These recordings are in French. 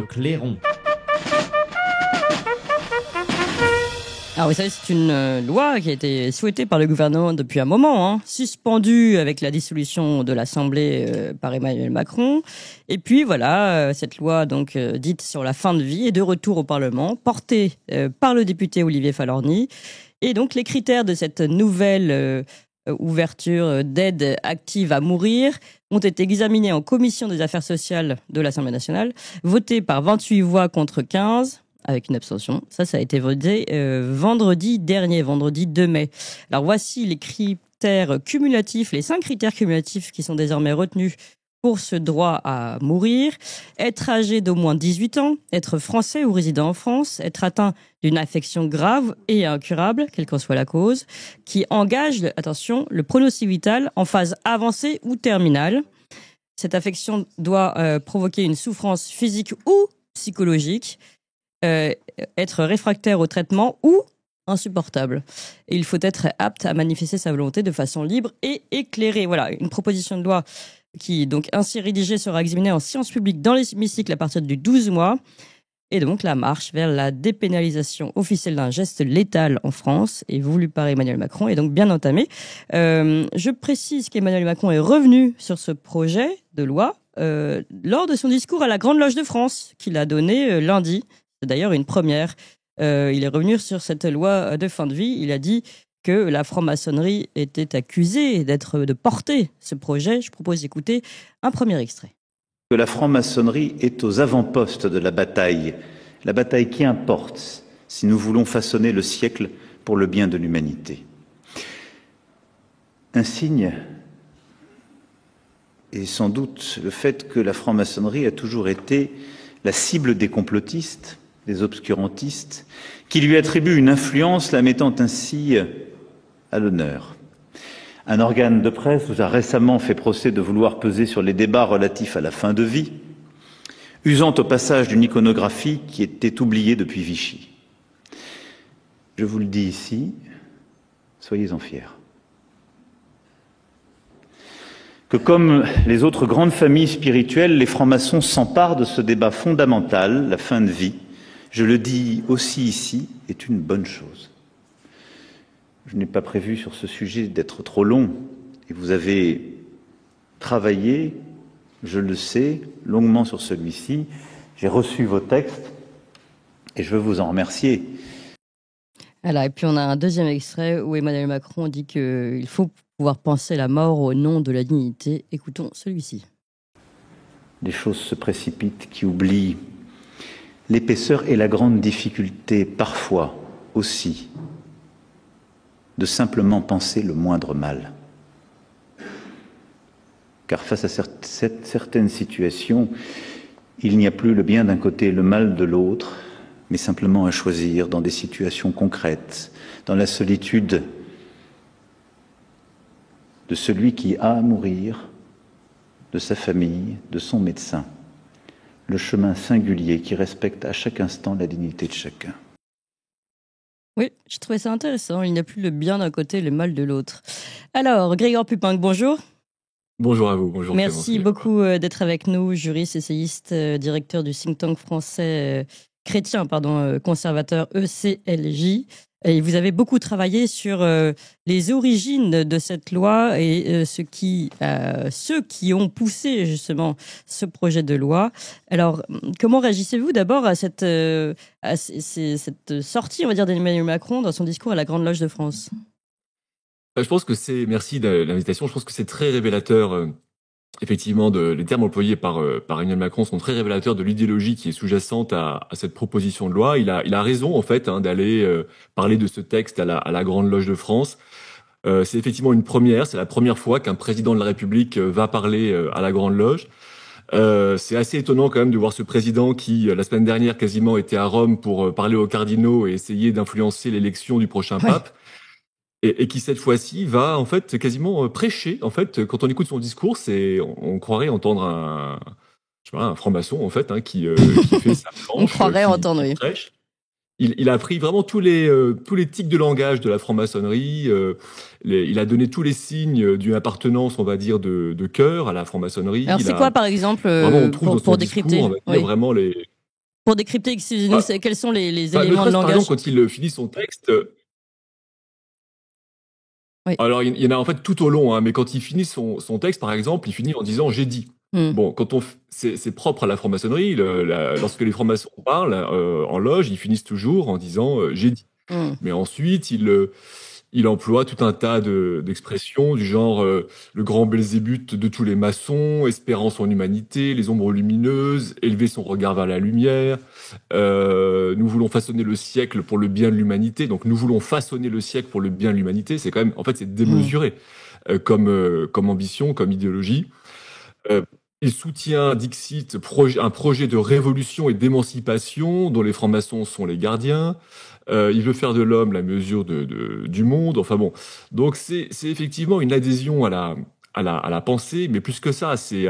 le clairon. Alors vous savez, c'est une loi qui a été souhaitée par le gouvernement depuis un moment, suspendue avec la dissolution de l'Assemblée par Emmanuel Macron. Et puis voilà, cette loi donc dite sur la fin de vie est de retour au Parlement, portée par le député Olivier Fahlorny. Et donc les critères de cette nouvelle ouverture d'aide active à mourir ont été examinés en commission des affaires sociales de l'Assemblée nationale, votés par 28 voix contre 15. Avec une abstention. Ça a été voté vendredi dernier, vendredi 2 mai. Alors voici les critères cumulatifs, les 5 critères cumulatifs qui sont désormais retenus pour ce droit à mourir. Être âgé d'au moins 18 ans, être français ou résident en France, être atteint d'une affection grave et incurable, quelle qu'en soit la cause, qui engage, attention, le pronostic vital en phase avancée ou terminale. Cette affection doit provoquer une souffrance physique ou psychologique, être réfractaire au traitement ou insupportable. Et il faut être apte à manifester sa volonté de façon libre et éclairée. Voilà, une proposition de loi qui, donc ainsi rédigée, sera examinée en séance publique dans les hémicycles à partir du 12 mois. Et donc la marche vers la dépénalisation officielle d'un geste létal en France est voulue par Emmanuel Macron et donc bien entamée. Je précise qu'Emmanuel Macron est revenu sur ce projet de loi lors de son discours à la Grande Loge de France qu'il a donné lundi. C'est d'ailleurs une première. Il est revenu sur cette loi de fin de vie. Il a dit que la franc-maçonnerie était accusée de porter ce projet. Je propose d'écouter un premier extrait. Que la franc-maçonnerie est aux avant-postes de la bataille qui importe si nous voulons façonner le siècle pour le bien de l'humanité. Un signe est sans doute le fait que la franc-maçonnerie a toujours été la cible des complotistes, des obscurantistes, qui lui attribuent une influence, la mettant ainsi à l'honneur. Un organe de presse vous a récemment fait procès de vouloir peser sur les débats relatifs à la fin de vie, usant au passage d'une iconographie qui était oubliée depuis Vichy. Je vous le dis ici, soyez-en fiers. Que comme les autres grandes familles spirituelles, les francs-maçons s'emparent de ce débat fondamental, la fin de vie, je le dis aussi ici, est une bonne chose. Je n'ai pas prévu sur ce sujet d'être trop long, et vous avez travaillé, je le sais, longuement sur celui-ci. J'ai reçu vos textes, et je veux vous en remercier. Voilà, et puis on a un deuxième extrait où Emmanuel Macron dit qu'il faut pouvoir penser la mort au nom de la dignité. Écoutons celui-ci. Des choses se précipitent qui oublient l'épaisseur et la grande difficulté, parfois aussi, de simplement penser le moindre mal. Car face à certaines situations, il n'y a plus le bien d'un côté et le mal de l'autre, mais simplement à choisir dans des situations concrètes, dans la solitude de celui qui a à mourir, de sa famille, de son médecin. Le chemin singulier qui respecte à chaque instant la dignité de chacun. Oui, j'ai trouvé ça intéressant. Il n'y a plus le bien d'un côté et le mal de l'autre. Alors, Grégoire Pupinck, bonjour. Bonjour à vous. Bonjour. Merci beaucoup d'être avec nous, juriste, essayiste, directeur du think tank français conservateur ECLJ. Et vous avez beaucoup travaillé sur les origines de cette loi et ceux qui ont poussé justement ce projet de loi. Alors, comment réagissez-vous d'abord à cette sortie, on va dire, d'Emmanuel Macron dans son discours à la Grande Loge de France ? Je pense que merci de l'invitation. Je pense que c'est très révélateur. Effectivement, les termes employés par Emmanuel Macron sont très révélateurs de l'idéologie qui est sous-jacente à cette proposition de loi. Il a raison, en fait, d'aller parler de ce texte à la Grande Loge de France. C'est effectivement une première. C'est la première fois qu'un président de la République va parler à la Grande Loge. C'est assez étonnant quand même de voir ce président qui, la semaine dernière, quasiment était à Rome pour parler aux cardinaux et essayer d'influencer l'élection du prochain pape. Et qui cette fois-ci va en fait quasiment prêcher. En fait, quand on écoute son discours, on croirait entendre un franc-maçon en fait qui fait sa planche. On croirait entendre, oui. Prêche. Il a pris vraiment tous les tics de langage de la franc-maçonnerie. Il a donné tous les signes d'une appartenance, on va dire, de cœur à la franc-maçonnerie. Alors c'est quoi par exemple vraiment, on trouve pour décrypter discours, on va dire, vraiment Pour décrypter, excusez-nous, quels sont les éléments de langage? Par exemple, quand il finit son texte... Oui. Alors, il y en a en fait tout au long, hein, mais quand il finit son texte, par exemple, il finit en disant « j'ai dit ». Bon, c'est propre à la franc-maçonnerie. Lorsque les francs-maçons parlent en loge, ils finissent toujours en disant j'ai dit. Mais ensuite, il emploie tout un tas d'expressions du genre le grand Belzébuth de tous les maçons, espérance en humanité, les ombres lumineuses, élever son regard vers la lumière. Nous voulons façonner le siècle pour le bien de l'humanité. Donc, nous voulons façonner le siècle pour le bien de l'humanité. C'est quand même, en fait, c'est démesuré comme ambition, comme idéologie. Il soutient, dixit, un projet de révolution et d'émancipation dont les francs-maçons sont les gardiens. Il veut faire de l'homme la mesure du monde. Enfin bon, donc c'est effectivement une adhésion à la pensée, mais plus que ça, c'est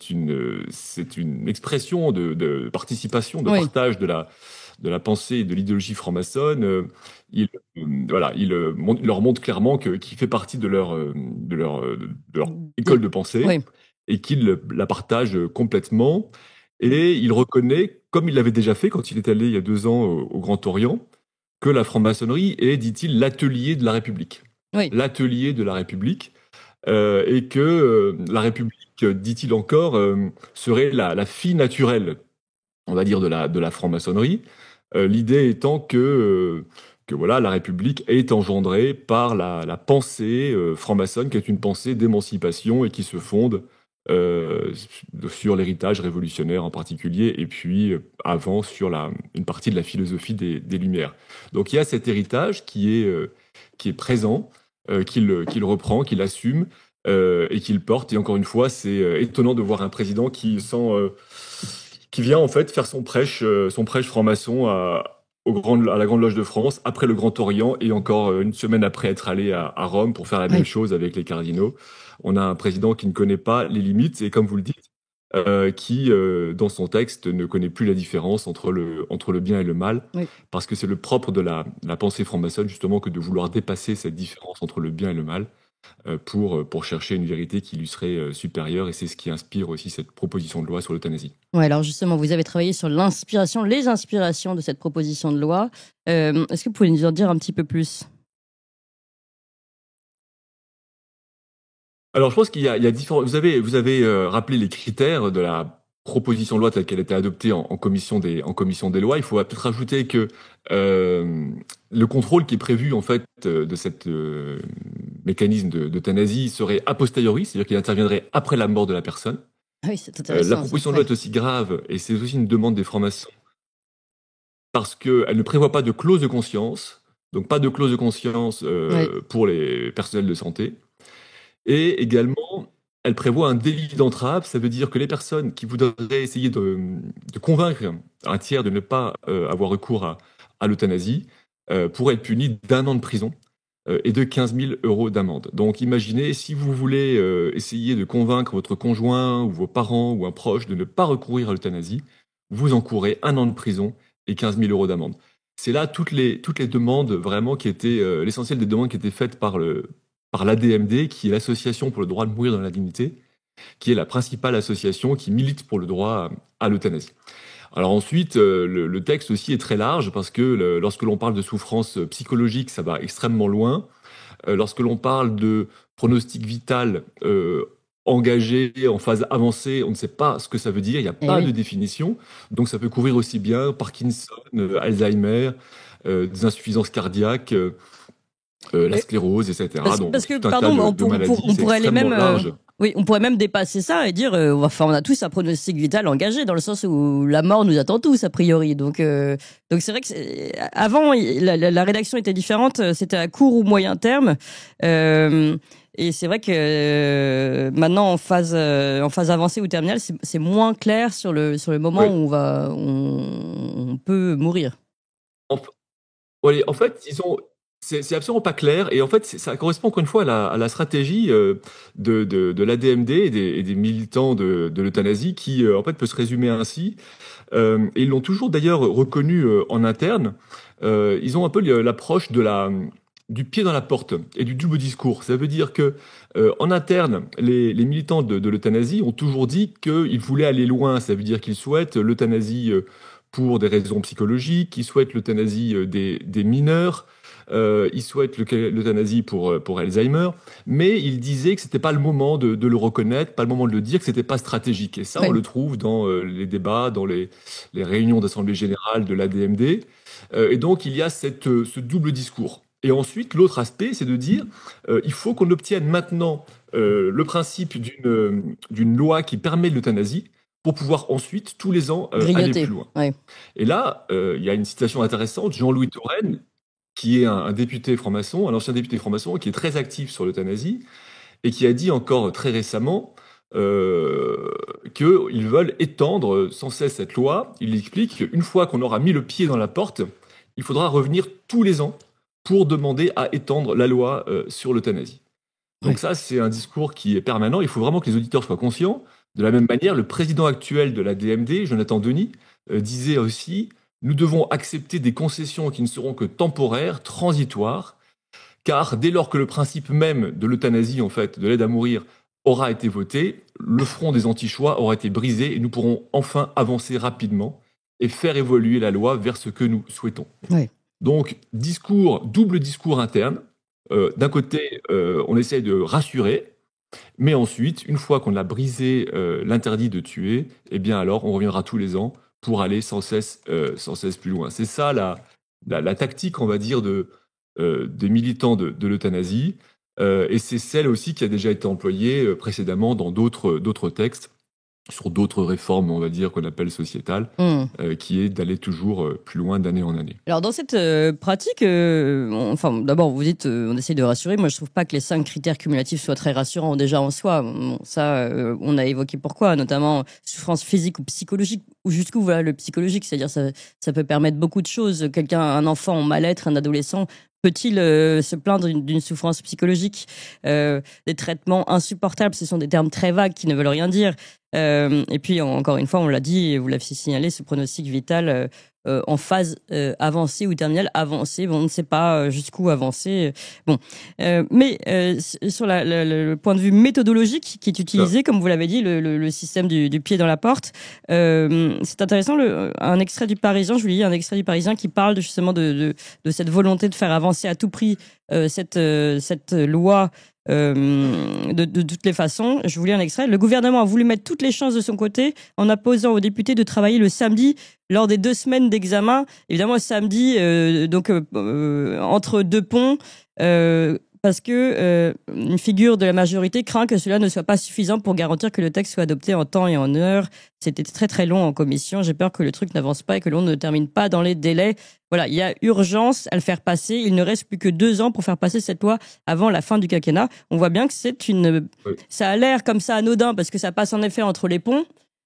une expression de participation, de partage de la pensée et de l'idéologie franc-maçonne. Il leur montre clairement qu'il fait partie de leur école de pensée. Oui. Et qu'il la partage complètement. Et il reconnaît, comme il l'avait déjà fait quand il est allé il y a 2 ans au Grand Orient, que la franc-maçonnerie est, dit-il, l'atelier de la République. Oui. L'atelier de la République. Et que la République, dit-il encore, serait la fille naturelle, on va dire, de la franc-maçonnerie. L'idée étant que voilà, la République est engendrée par la pensée franc-maçonne, qui est une pensée d'émancipation et qui se fonde sur l'héritage révolutionnaire en particulier, et puis avant sur une partie de la philosophie des Lumières. Donc il y a cet héritage qui est présent, qu'il reprend, qu'il assume et qu'il porte. Et encore une fois, c'est étonnant de voir un président qui vient en fait faire son prêche franc-maçon à la Grande Loge de France, après le Grand Orient, et encore une semaine après être allé à Rome pour faire la même chose avec les cardinaux. On a un président qui ne connaît pas les limites, et comme vous le dites, qui, dans son texte, ne connaît plus la différence entre le bien et le mal, parce que c'est le propre de la pensée franc-maçonne, justement, que de vouloir dépasser cette différence entre le bien et le mal, pour chercher une vérité qui lui serait supérieure, et c'est ce qui inspire aussi cette proposition de loi sur l'euthanasie. Ouais, alors justement, vous avez travaillé sur les inspirations de cette proposition de loi. Est-ce que vous pouvez nous en dire un petit peu plus? Alors, je pense qu'il y a différents. Vous avez rappelé les critères de la proposition de loi telle qu'elle a été adoptée en commission des lois. Il faut peut-être rajouter que le contrôle qui est prévu en fait de cette mécanisme d'euthanasie serait a posteriori, c'est-à-dire qu'il interviendrait après la mort de la personne. Oui, c'est intéressant. La proposition de loi est aussi grave, et c'est aussi une demande des francs-maçons, parce qu'elle ne prévoit pas de clause de conscience, donc pas de clause de conscience pour les personnels de santé. Et également, elle prévoit un délit d'entrave. Ça veut dire que les personnes qui voudraient essayer de convaincre un tiers de ne pas avoir recours à l'euthanasie pourraient être punies d'1 an de prison et de 15 000 € d'amende. Donc imaginez, si vous voulez essayer de convaincre votre conjoint ou vos parents ou un proche de ne pas recourir à l'euthanasie, vous encourez 1 an de prison et 15 000 € d'amende. C'est là toutes les demandes vraiment qui étaient, l'essentiel des demandes qui étaient faites par l'ADMD, qui est l'Association pour le droit de mourir dans la dignité, qui est la principale association qui milite pour le droit à l'euthanasie. Alors ensuite, le texte aussi est très large, parce que lorsque l'on parle de souffrance psychologique, ça va extrêmement loin. Lorsque l'on parle de pronostic vital engagé en phase avancée, on ne sait pas ce que ça veut dire, il n'y a pas de définition. Donc ça peut couvrir aussi bien Parkinson, Alzheimer, des insuffisances cardiaques, la sclérose, etc. Parce que, pardon, on pourrait aller même... Oui, on pourrait même dépasser ça et dire, on a tous un pronostic vital engagé, dans le sens où la mort nous attend tous, a priori. Donc c'est vrai que avant, la rédaction était différente, c'était à court ou moyen terme. Et c'est vrai que maintenant, en phase avancée ou terminale, c'est moins clair sur le moment où on peut mourir. En fait, c'est absolument pas clair, et en fait ça correspond encore une fois à la stratégie de l'ADMD et des militants de l'euthanasie, qui en fait peut se résumer ainsi. Et ils l'ont toujours d'ailleurs reconnu en interne. Ils ont un peu l'approche de du pied dans la porte et du double discours. Ça veut dire que en interne, les militants de l'euthanasie ont toujours dit qu'ils voulaient aller loin. Ça veut dire qu'ils souhaitent l'euthanasie pour des raisons psychologiques, ils souhaitent l'euthanasie des mineurs, ils souhaitent l'euthanasie pour Alzheimer, mais ils disaient que c'était pas le moment de le reconnaître, pas le moment de le dire, que c'était pas stratégique. Et ça, on le trouve dans les débats, dans les réunions d'Assemblée Générale de l'ADMD. Et donc, il y a ce double discours. Et ensuite, l'autre aspect, c'est de dire il faut qu'on obtienne maintenant le principe d'une loi qui permet l'euthanasie pour pouvoir ensuite, tous les ans, aller plus loin. Ouais. Et là, il y a une citation intéressante, Jean-Louis Touraine, qui est un député franc-maçon, un ancien député franc-maçon, qui est très actif sur l'euthanasie, et qui a dit encore très récemment qu'ils veulent étendre sans cesse cette loi. Il explique qu'une fois qu'on aura mis le pied dans la porte, il faudra revenir tous les ans pour demander à étendre la loi sur l'euthanasie. Donc ça, c'est un discours qui est permanent. Il faut vraiment que les auditeurs soient conscients. De la même manière, le président actuel de la DMD, Jonathan Denis, disait aussi « Nous devons accepter des concessions qui ne seront que temporaires, transitoires, car dès lors que le principe même de l'euthanasie, en fait, de l'aide à mourir, aura été voté, le front des anti-choix aura été brisé et nous pourrons enfin avancer rapidement et faire évoluer la loi vers ce que nous souhaitons. » Donc, double discours interne. D'un côté, on essaye de rassurer, mais ensuite, une fois qu'on a brisé l'interdit de tuer, eh bien alors, on reviendra tous les ans pour aller sans cesse plus loin. C'est ça la tactique, on va dire, des militants de l'euthanasie, et c'est celle aussi qui a déjà été employée précédemment dans d'autres textes, sur d'autres réformes, on va dire, qu'on appelle sociétales, qui est d'aller toujours plus loin d'année en année. Alors, dans cette pratique, d'abord, vous dites, on essaye de rassurer. Moi, je trouve pas que les 5 critères cumulatifs soient très rassurants déjà en soi. Bon, ça, on a évoqué pourquoi, notamment souffrance physique ou psychologique, ou jusqu'où voilà le psychologique, c'est-à-dire ça peut permettre beaucoup de choses. Un enfant en mal-être, un adolescent, peut-il se plaindre d'une souffrance psychologique, des traitements insupportables? Ce sont des termes très vagues qui ne veulent rien dire. Et puis, encore une fois, on l'a dit, et vous l'avez signalé, ce pronostic vital en phase avancée ou terminale avancée, bon, on ne sait pas jusqu'où avancer. Bon, mais sur le point de vue méthodologique qui est utilisé, comme vous l'avez dit, le système du pied dans la porte, c'est intéressant. Un extrait du Parisien, je vous lis un extrait du Parisien qui parle justement de cette volonté de faire avancer à tout prix cette loi. De toutes les façons, je vous lis un extrait. Le gouvernement a voulu mettre toutes les chances de son côté en imposant aux députés de travailler le samedi lors des 2 semaines d'examen. Évidemment, samedi, entre 2 ponts, parce que une figure de la majorité craint que cela ne soit pas suffisant pour garantir que le texte soit adopté en temps et en heure. C'était très très long en commission. J'ai peur que le truc n'avance pas et que l'on ne termine pas dans les délais. Voilà, il y a urgence à le faire passer. Il ne reste plus que 2 ans pour faire passer cette loi avant la fin du quinquennat. On voit bien que ça a l'air comme ça anodin parce que ça passe en effet entre les ponts,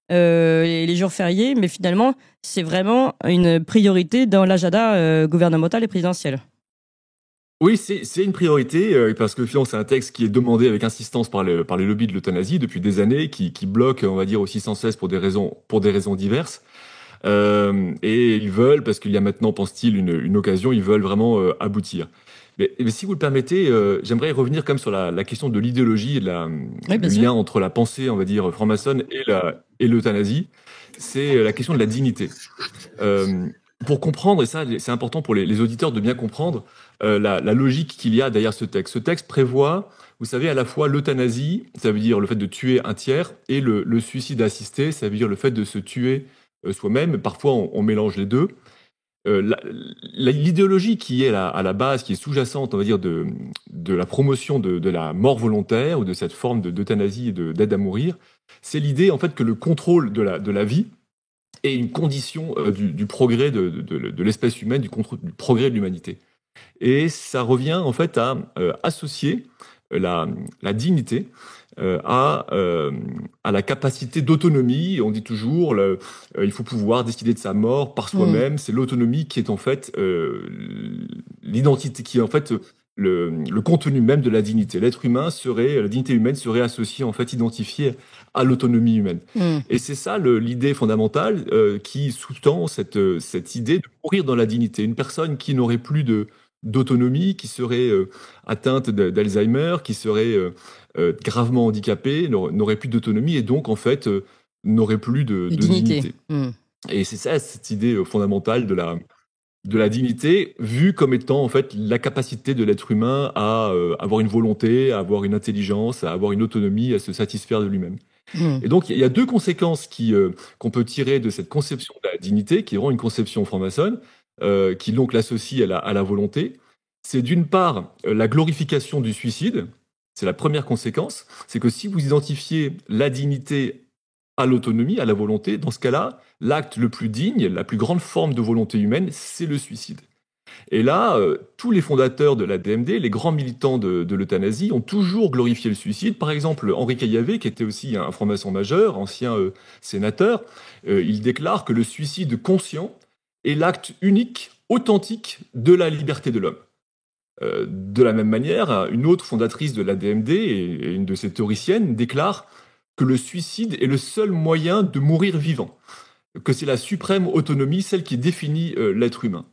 les jours fériés, mais finalement, c'est vraiment une priorité dans l'agenda gouvernemental et présidentiel. Oui, c'est une priorité parce que finalement c'est un texte qui est demandé avec insistance par les lobbies de l'euthanasie depuis des années, qui bloque, on va dire aussi sans cesse pour des raisons diverses. Et ils veulent, parce qu'il y a maintenant, pense-t-il, une occasion, ils veulent vraiment aboutir. Mais si vous le permettez, j'aimerais revenir comme sur la question de l'idéologie et le lien entre la pensée, on va dire, franc-maçonne et l'euthanasie. C'est la question de la dignité. Pour comprendre, et ça c'est important pour les auditeurs de bien comprendre, la logique qu'il y a derrière ce texte. Ce texte prévoit, vous savez, à la fois l'euthanasie, ça veut dire le fait de tuer un tiers, et le suicide assisté, ça veut dire le fait de se tuer soi-même. Parfois, on mélange les deux. L'idéologie qui est à la base, qui est sous-jacente, on va dire, de la promotion de la mort volontaire ou de cette forme d'euthanasie et d'aide à mourir, c'est l'idée en fait que le contrôle de la vie est une condition du progrès de l'espèce humaine, du progrès de l'humanité. Et ça revient en fait à associer la dignité à la capacité d'autonomie. On dit toujours il faut pouvoir décider de sa mort par soi-même. C'est l'autonomie qui est en fait l'identité, qui est en fait le contenu même de la dignité. La dignité humaine serait associée, en fait, identifiée à l'autonomie humaine. Et c'est ça l'idée fondamentale qui sous-tend cette idée de mourir dans la dignité. Une personne qui n'aurait plus de d'autonomie, qui seraient atteintes d'Alzheimer, qui seraient gravement handicapées, n'auraient plus d'autonomie et donc en fait n'auraient plus de dignité. Et c'est ça cette idée fondamentale de la dignité, vue comme étant en fait la capacité de l'être humain à avoir une volonté, à avoir une intelligence, à avoir une autonomie, à se satisfaire de lui-même. Et donc il y a deux conséquences qu'on peut tirer de cette conception de la dignité, qui est vraiment une conception franc-maçonne, qui donc l'associe à la volonté. C'est d'une part la glorification du suicide. C'est la première conséquence. C'est que si vous identifiez la dignité à l'autonomie, à la volonté, dans ce cas-là, l'acte le plus digne, la plus grande forme de volonté humaine, c'est le suicide. Et là, tous les fondateurs de la DMD, les grands militants de l'euthanasie, ont toujours glorifié le suicide. Par exemple, Henri Caillavet, qui était aussi un franc-maçon majeur, ancien sénateur, il déclare que le suicide conscient est l'acte unique, authentique de la liberté de l'homme. De la même manière, une autre fondatrice de la DMD, et une de ses théoriciennes, déclare que le suicide est le seul moyen de mourir vivant, que c'est la suprême autonomie, celle qui définit l'être humain.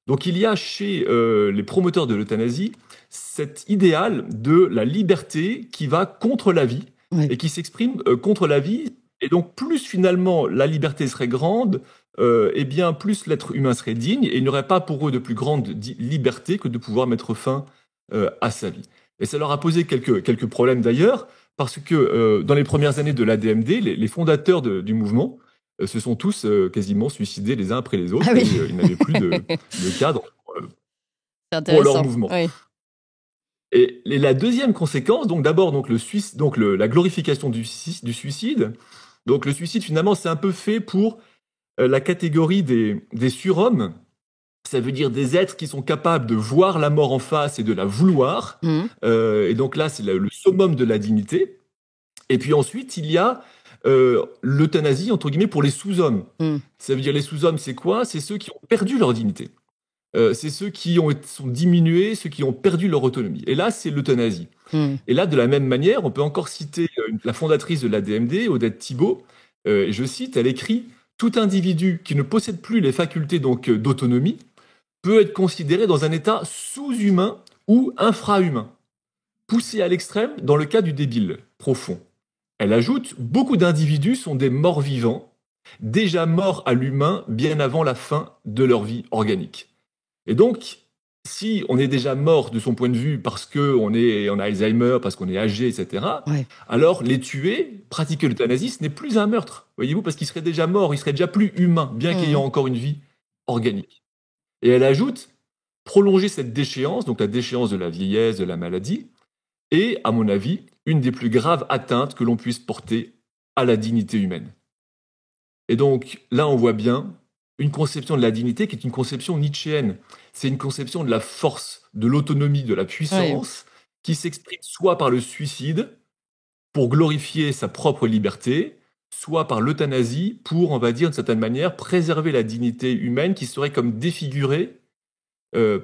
Donc il y a chez les promoteurs de l'euthanasie cet idéal de la liberté qui va contre la vie et qui s'exprime contre la vie. Et donc plus finalement la liberté serait grande, eh bien plus l'être humain serait digne et il n'y aurait pas pour eux de plus grande liberté que de pouvoir mettre fin à sa vie. Et ça leur a posé quelques problèmes d'ailleurs, parce que dans les premières années de l'ADMD, les fondateurs du mouvement se sont tous quasiment suicidés les uns après les autres. Et, ils n'avaient plus de cadre pour leur mouvement. Oui. Et la deuxième conséquence, donc d'abord la glorification du suicide. Donc le suicide finalement c'est un peu fait pour la catégorie des surhommes. Ça veut dire des êtres qui sont capables de voir la mort en face et de la vouloir. Et donc là, c'est le summum de la dignité. Et puis ensuite, il y a l'euthanasie, entre guillemets, pour les sous-hommes. Ça veut dire les sous-hommes, c'est quoi? C'est ceux qui ont perdu leur dignité. C'est ceux qui sont diminués, ceux qui ont perdu leur autonomie. Et là, c'est l'euthanasie. Et là, de la même manière, on peut encore citer la fondatrice de l'ADMD, Odette Thibault. Et je cite, elle écrit « Tout individu qui ne possède plus les facultés d'autonomie peut être considéré dans un état sous-humain ou infra-humain, poussé à l'extrême dans le cas du débile profond. » Elle ajoute « Beaucoup d'individus sont des morts vivants, déjà morts à l'humain bien avant la fin de leur vie organique. » Et donc, si on est déjà mort de son point de vue parce qu'on a Alzheimer, parce qu'on est âgé, etc., alors les tuer, pratiquer l'euthanasie, ce n'est plus un meurtre, voyez-vous, parce qu'il serait déjà mort, il serait déjà plus humain, bien qu'ayant encore une vie organique. Et elle ajoute, prolonger cette déchéance, donc la déchéance de la vieillesse, de la maladie, est, à mon avis, une des plus graves atteintes que l'on puisse porter à la dignité humaine. Et donc, là, on voit bien une conception de la dignité qui est une conception nietzschéenne. C'est une conception de la force, de l'autonomie, de la puissance, qui s'exprime soit par le suicide, pour glorifier sa propre liberté, soit par l'euthanasie, pour, on va dire, d'une certaine manière, préserver la dignité humaine qui serait comme défigurée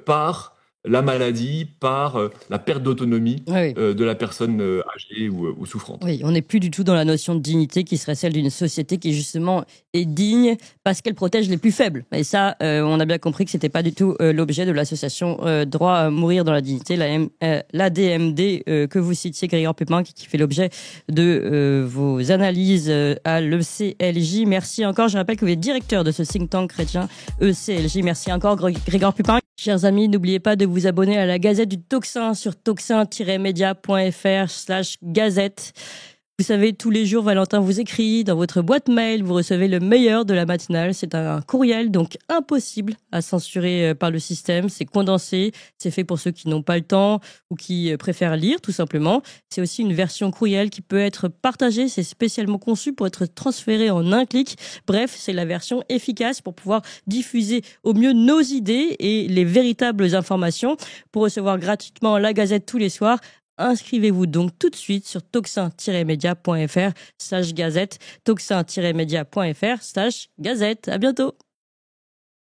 par la maladie, par la perte d'autonomie de la personne âgée ou souffrante. Oui, on n'est plus du tout dans la notion de dignité qui serait celle d'une société qui justement est digne parce qu'elle protège les plus faibles. Et ça, on a bien compris que c'était pas du tout l'objet de l'association Droit à mourir dans la dignité, l'ADMD que vous citiez, Grégoire Pupin, qui fait l'objet de vos analyses à l'ECLJ. Merci encore. Je rappelle que vous êtes directeur de ce think tank chrétien ECLJ. Merci encore, Grégoire Pupin. Chers amis, n'oubliez pas de vous abonner à la Gazette du Tocsin sur tocsin-media.fr/gazette. Vous savez, tous les jours, Valentin vous écrit dans votre boîte mail, vous recevez le meilleur de la matinale. C'est un courriel, donc impossible à censurer par le système. C'est condensé, c'est fait pour ceux qui n'ont pas le temps ou qui préfèrent lire, tout simplement. C'est aussi une version courriel qui peut être partagée. C'est spécialement conçu pour être transféré en un clic. Bref, c'est la version efficace pour pouvoir diffuser au mieux nos idées et les véritables informations. Pour recevoir gratuitement la Gazette tous les soirs, inscrivez-vous donc tout de suite sur tocsin-media.fr/gazette, tocsin-media.fr/gazette. À bientôt.